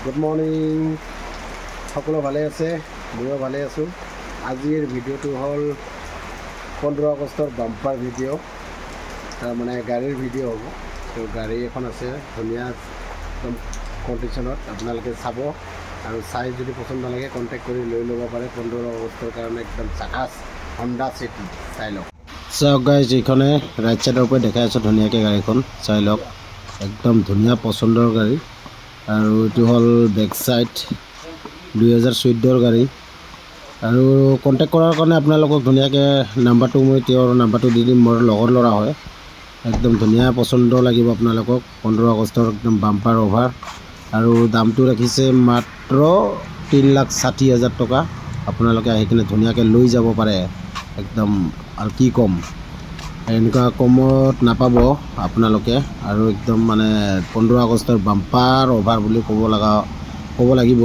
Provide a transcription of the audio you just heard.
good morning সকলো ভালে আছে ময়ো ভালে আছোঁ আজিৰ ভিডিঅ'টো হ'ল 15 আগষ্টৰ বাম্পাৰ ভিডিঅ' তাৰমানে গাড়ীৰ ভিডিঅ' হ'ব তো গাড়ী এখন আছে ধুনীয়া একদম কণ্ডিশ্যনত আপোনালোকে চাব আৰু চাই যদি পচন্দ নালাগে কণ্টেক্ট কৰি লৈ ল'ব পাৰে 15 আগষ্টৰ কাৰণে একদম চাকাছ হণ্ডা চিটি চাই লওক চাওক গাইজ এইখনে ৰাইট চাইডৰ পৰা দেখাই আছোঁ ধুনীয়াকৈ গাড়ীখন চাই লওক একদম ধুনীয়া পচন্দৰ গাড়ী আৰু এইটো হ'ল বেক সাইড 2014 গাড়ী আৰু কণ্টেক্ট কৰাৰ কাৰণে আপোনালোকক ধুনীয়াকৈ নাম্বাৰটো মই তেওঁৰ নাম্বাৰটো দি দিম মোৰ লগৰ ল'ৰা হয় একদম ধুনীয়া পচন্দ লাগিব আপোনালোকক 15 আগষ্টৰ একদম বাম্পাৰ অভাৰ আৰু দামটো ৰাখিছে মাত্ৰ 3,60,000 টকা আপোনালোকে আহি কিনে ধুনীয়াকৈ লৈ যাব পাৰে একদম আৰু কি কম এনেকুৱা কমত নাপাব আপোনালোকে আৰু একদম মানে 15 আগষ্টৰ বাম্পাৰ অভাৰ বুলি ক'ব লাগিব